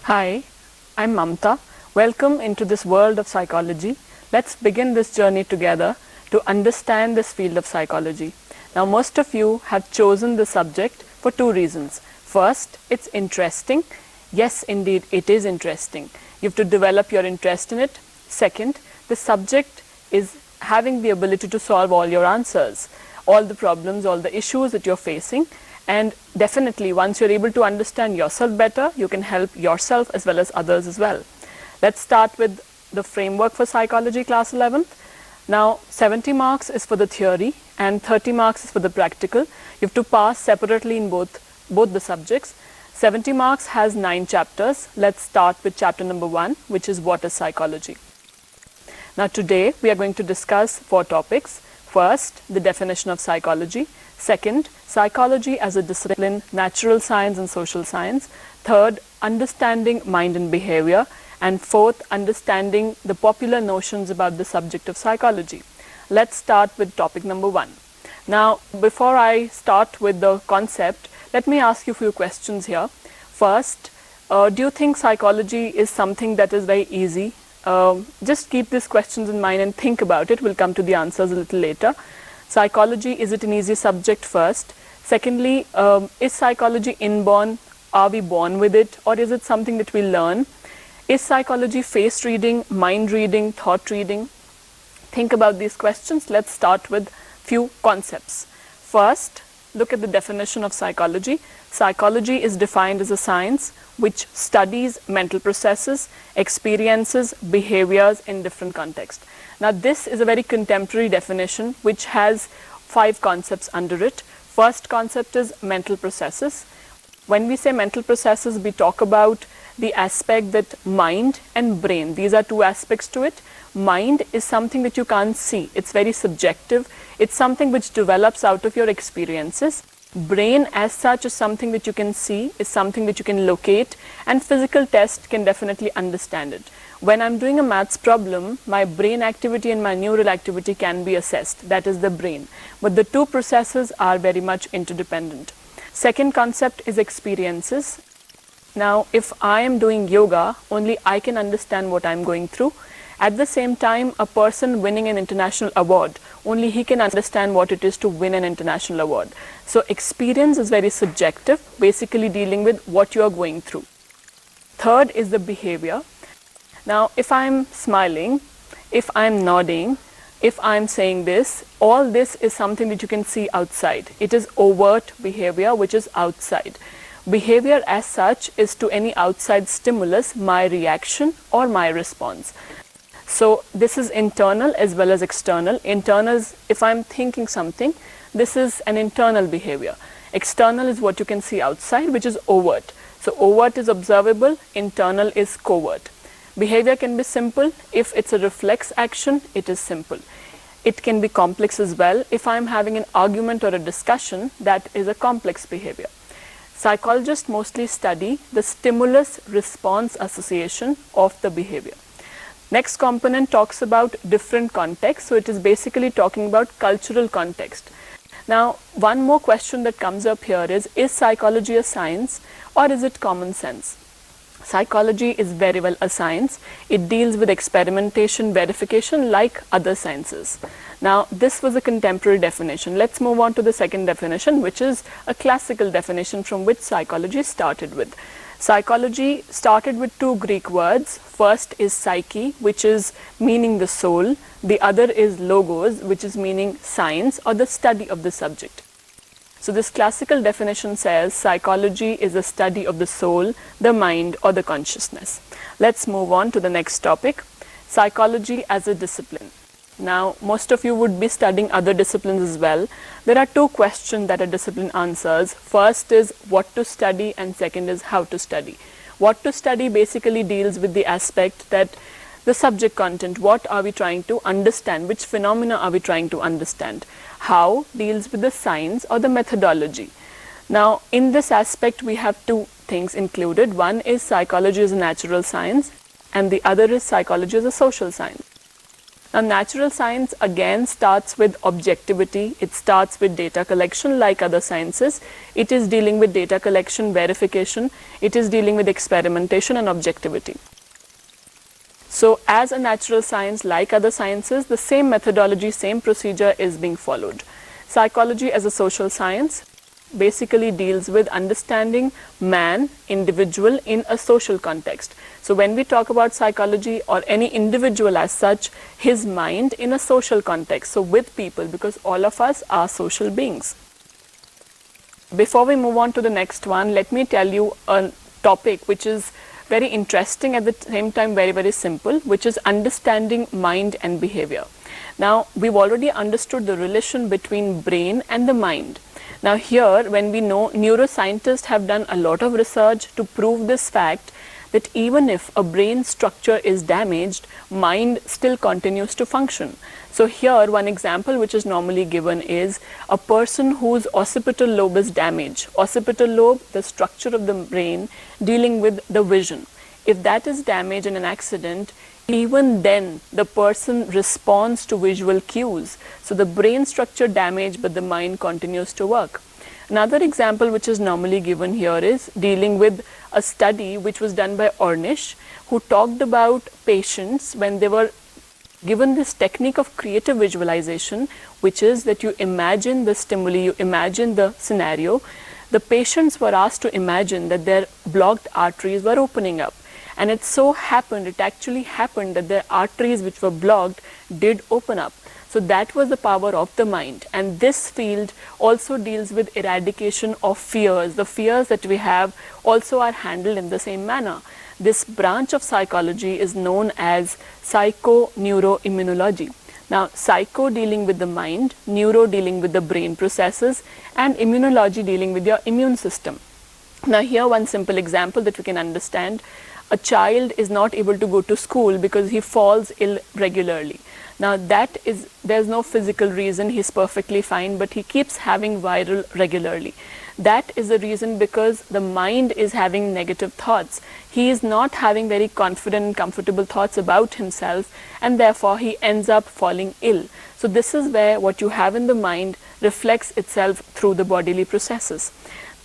Hi, I'm Mamta. Welcome into this world of psychology. Let's begin this journey together to understand this field of psychology. Now, most of you have chosen the subject for two reasons. First, it's interesting. Yes, indeed, it is interesting. You have to develop your interest in it. Second, the subject is having the ability to solve all your answers, all the problems, all the issues that you're facing. And definitely, once you're able to understand yourself better, you can help yourself as well as others as well. Let's start with the framework for psychology class 11th. Now, 70 marks is for the theory and 30 marks is for the practical. You have to pass separately in both the subjects. 70 marks has 9 chapters. Let's start with chapter number 1, which is what is psychology. Now, today we are going to discuss 4 topics. First, the definition of psychology. Second, psychology as a discipline, natural science and social science. Third, understanding mind and behavior. And fourth, understanding the popular notions about the subject of psychology. Let's start with topic number 1. Now, before I start with the concept, let me ask you a few questions here. First, do you think psychology is something that is very easy? Just keep these questions in mind and think about it. We'll come to the answers a little later. Psychology, is it an easy subject first? Secondly, is psychology inborn? Are we born with it? Or is it something that we learn? Is psychology face reading, mind reading, thought reading? Think about these questions. Let's start with few concepts. First, look at the definition of psychology. Psychology is defined as a science which studies mental processes, experiences, behaviors in different contexts. Now, this is a very contemporary definition which has 5 concepts under it. First concept is mental processes. When we say mental processes, we talk about the aspect that mind and brain, these are 2 aspects to it. Mind is something that you can't see. It's very subjective. It's something which develops out of your experiences. Brain as such is something that you can see, is something that you can locate, and physical test can definitely understand it. When I'm doing a maths problem, my brain activity and my neural activity can be assessed. That is the brain. But the 2 processes are very much interdependent. Second concept is experiences. Now, if I am doing yoga, only I can understand what I'm going through. At the same time, a person winning an international award, only he can understand what it is to win an international award. So, experience is very subjective, basically dealing with what you are going through. Third is the behavior. Now, if I'm smiling, if I'm nodding, if I'm saying this, all this is something that you can see outside. It is overt behavior which is outside. Behavior as such is to any outside stimulus my reaction or my response. So this is internal as well as external. Internal is if I'm thinking something, this is an internal behavior. External is what you can see outside, which is overt. So overt is observable, internal is covert. Behavior can be simple. If it's a reflex action, it is simple. It can be complex as well. If I'm having an argument or a discussion, that is a complex behavior. Psychologists mostly study the stimulus-response association of the behavior. Next component talks about different contexts. So it is basically talking about cultural context. Now, one more question that comes up here is psychology a science or is it common sense? Psychology is very well a science. It deals with experimentation, verification like other sciences. Now, this was a contemporary definition. Let's move on to the second definition, which is a classical definition from which psychology started with. Psychology started with 2 Greek words. First is psyche, which is meaning the soul. The other is logos, which is meaning science or the study of the subject. So this classical definition says psychology is a study of the soul, the mind or the consciousness. Let's move on to the next topic, psychology as a discipline. Now, most of you would be studying other disciplines as well. There are 2 questions that a discipline answers. First is what to study and second is how to study. What to study basically deals with the aspect that the subject content, what are we trying to understand, which phenomena are we trying to understand. How deals with the science or the methodology. Now, in this aspect, we have 2 things included. One is psychology as a natural science and the other is psychology as a social science. Now, natural science again starts with objectivity. It starts with data collection like other sciences. It is dealing with data collection, verification. It is dealing with experimentation and objectivity. So, as a natural science like other sciences, the same methodology, same procedure is being followed. Psychology as a social science basically deals with understanding man, individual in a social context. So when we talk about psychology or any individual as such, his mind in a social context, so with people, because all of us are social beings. Before we move on to the next one, let me tell you a topic which is very interesting, at the same time very simple, which is understanding mind and behavior. Now, we've already understood the relation between brain and the mind. Now here, when we know, neuroscientists have done a lot of research to prove this fact, that even if a brain structure is damaged, mind still continues to function. So here, one example which is normally given is a person whose occipital lobe is damaged. Occipital lobe, the structure of the brain dealing with the vision. If that is damaged in an accident, even then the person responds to visual cues. So the brain structure damaged, but the mind continues to work. Another example which is normally given here is dealing with a study which was done by Ornish, who talked about patients when they were given this technique of creative visualization, which is that you imagine the stimuli, you imagine the scenario. The patients were asked to imagine that their blocked arteries were opening up. And it so happened, it actually happened that the arteries which were blocked did open up. So that was the power of the mind. And this field also deals with eradication of fears. The fears that we have also are handled in the same manner. This branch of psychology is known as psychoneuroimmunology. Now, psycho dealing with the mind, neuro dealing with the brain processes, and immunology dealing with your immune system. Now, here one simple example that we can understand. A child is not able to go to school because he falls ill regularly. Now there's no physical reason, he's perfectly fine, but he keeps having viral regularly. That is the reason, because the mind is having negative thoughts. He is not having very confident and comfortable thoughts about himself, and therefore he ends up falling ill. So this is where what you have in the mind reflects itself through the bodily processes.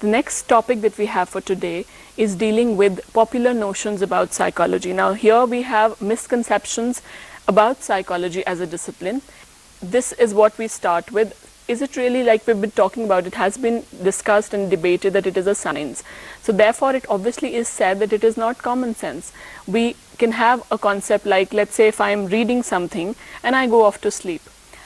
The next topic that we have for today is dealing with popular notions about psychology. Now here we have misconceptions about psychology as a discipline. This is what we start with. Is it really, like we've been talking about, it has been discussed and debated that it is a science. So therefore it obviously is said that it is not common sense. We can have a concept like, let's say if I'm reading something and I go off to sleep.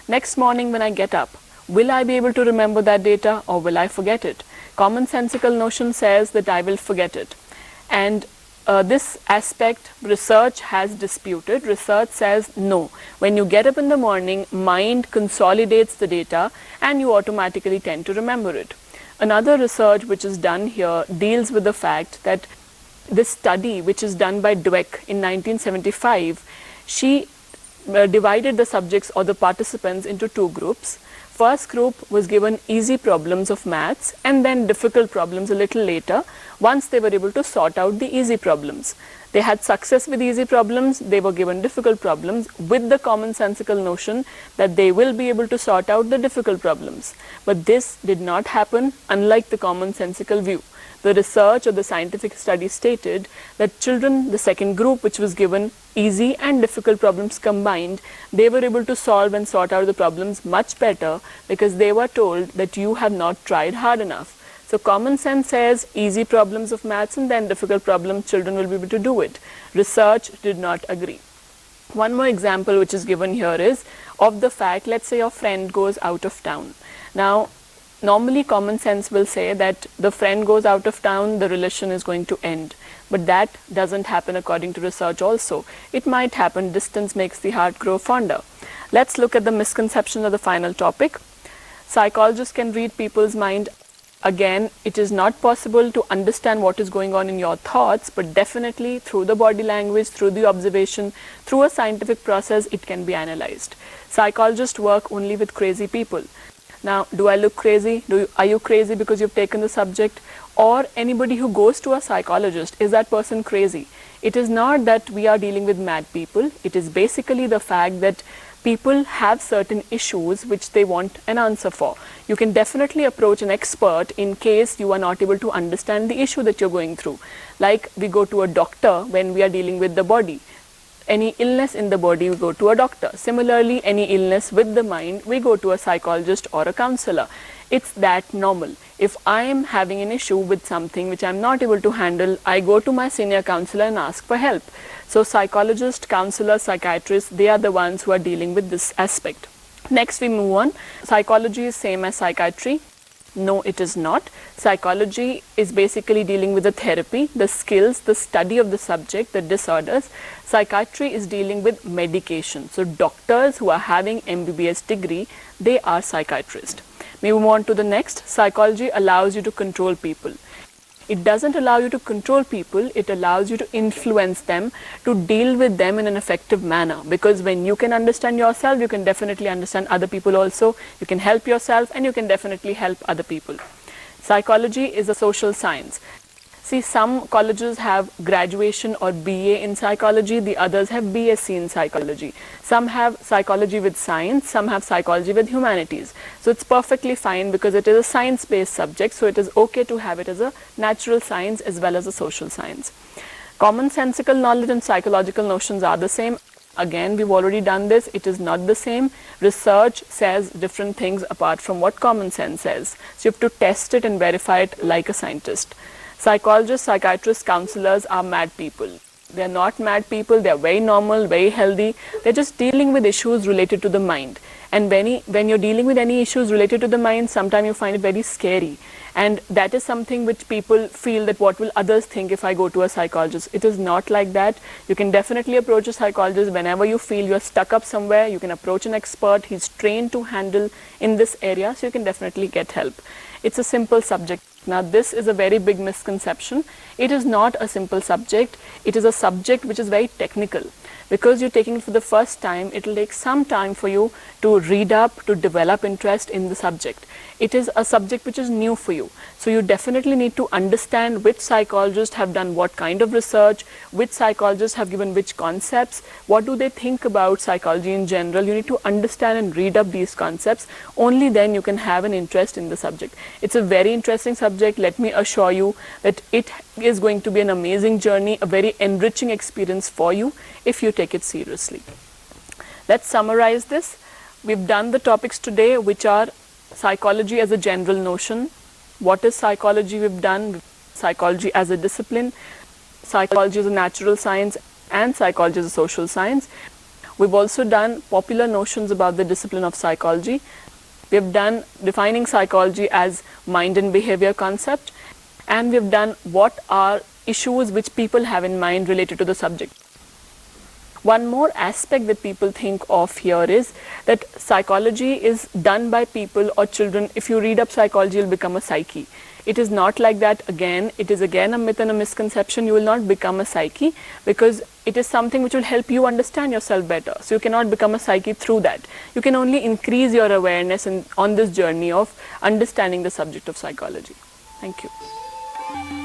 Next morning when I get up, will I be able to remember that data or will I forget it? Commonsensical notion says that I will forget it. And this aspect research has disputed. Research says no. When you get up in the morning, mind consolidates the data and you automatically tend to remember it. Another research which is done here deals with the fact that this study which is done by Dweck in 1975, she divided the subjects or the participants into two groups. First group was given easy problems of maths and then difficult problems a little later, once they were able to sort out the easy problems. They had success with easy problems, they were given difficult problems with the commonsensical notion that they will be able to sort out the difficult problems. But this did not happen, unlike the commonsensical view. The research or the scientific study stated that children, the second group which was given easy and difficult problems combined, they were able to solve and sort out the problems much better because they were told that you have not tried hard enough. So common sense says easy problems of maths and then difficult problems, children will be able to do it. Research did not agree. One more example which is given here is of the fact, let's say your friend goes out of town. Now, normally common sense will say that the friend goes out of town, the relation is going to end. But that doesn't happen according to research also. It might happen, distance makes the heart grow fonder. Let's look at the misconception of the final topic. Psychologists can read people's mind. Again, it is not possible to understand what is going on in your thoughts, but definitely through the body language, through the observation, through a scientific process, it can be analyzed. Psychologists work only with crazy people. Now, do I look crazy? Are you crazy because you've taken the subject? Or anybody who goes to a psychologist, is that person crazy? It is not that we are dealing with mad people. It is basically the fact that people have certain issues which they want an answer for. You can definitely approach an expert in case you are not able to understand the issue that you're going through. Like we go to a doctor when we are dealing with the body. Any illness in the body, we go to a doctor. Similarly, any illness with the mind, we go to a psychologist or a counselor. It's that normal. If I am having an issue with something which I'm not able to handle, I go to my senior counselor and ask for help. So psychologists, counselors, psychiatrists, they are the ones who are dealing with this aspect. Next we move on. Psychology is same as psychiatry. No, it is not. Psychology is basically dealing with the therapy, the skills, the study of the subject, the disorders. Psychiatry is dealing with medication. So doctors who are having MBBS degree, they are psychiatrists. We move on to the next. Psychology allows you to control people. It doesn't allow you to control people, it allows you to influence them, to deal with them in an effective manner. Because when you can understand yourself, you can definitely understand other people also. You can help yourself and you can definitely help other people. Psychology is a social science. See, some colleges have graduation or BA in psychology, the others have BSc in psychology. Some have psychology with science, some have psychology with humanities. So it's perfectly fine because it is a science-based subject, so it is okay to have it as a natural science as well as a social science. Commonsensical knowledge and psychological notions are the same. Again, we've already done this, it is not the same. Research says different things apart from what common sense says. So you have to test it and verify it like a scientist. Psychologists, psychiatrists, counselors are mad people. They are not mad people, they are very normal, very healthy. They're just dealing with issues related to the mind. And when you're dealing with any issues related to the mind, sometimes you find it very scary. And that is something which people feel that what will others think if I go to a psychologist. It is not like that. You can definitely approach a psychologist whenever you feel you're stuck up somewhere. You can approach an expert. He's trained to handle in this area, so you can definitely get help. It's a simple subject. Now this is a very big misconception. It is not a simple subject. It is a subject which is very technical. Because you're taking it for the first time, it will take some time for you to read up, to develop interest in the subject. It is a subject which is new for you. So you definitely need to understand which psychologists have done what kind of research, which psychologists have given which concepts, what do they think about psychology in general. You need to understand and read up these concepts. Only then you can have an interest in the subject. It's a very interesting subject. Let me assure you that it is going to be an amazing journey, a very enriching experience for you if you take it seriously. Let's summarize this. We've done the topics today which are psychology as a general notion. What is psychology? We've done psychology as a discipline, psychology as a natural science, and psychology as a social science. We've also done popular notions about the discipline of psychology. We've done defining psychology as mind and behavior concept, and we've done what are issues which people have in mind related to the subject. One more aspect that people think of here is that psychology is done by people or children. If you read up psychology, you'll become a psyche. It is not like that again. It is again a myth and a misconception. You will not become a psyche because it is something which will help you understand yourself better. So you cannot become a psyche through that. You can only increase your awareness on this journey of understanding the subject of psychology. Thank you.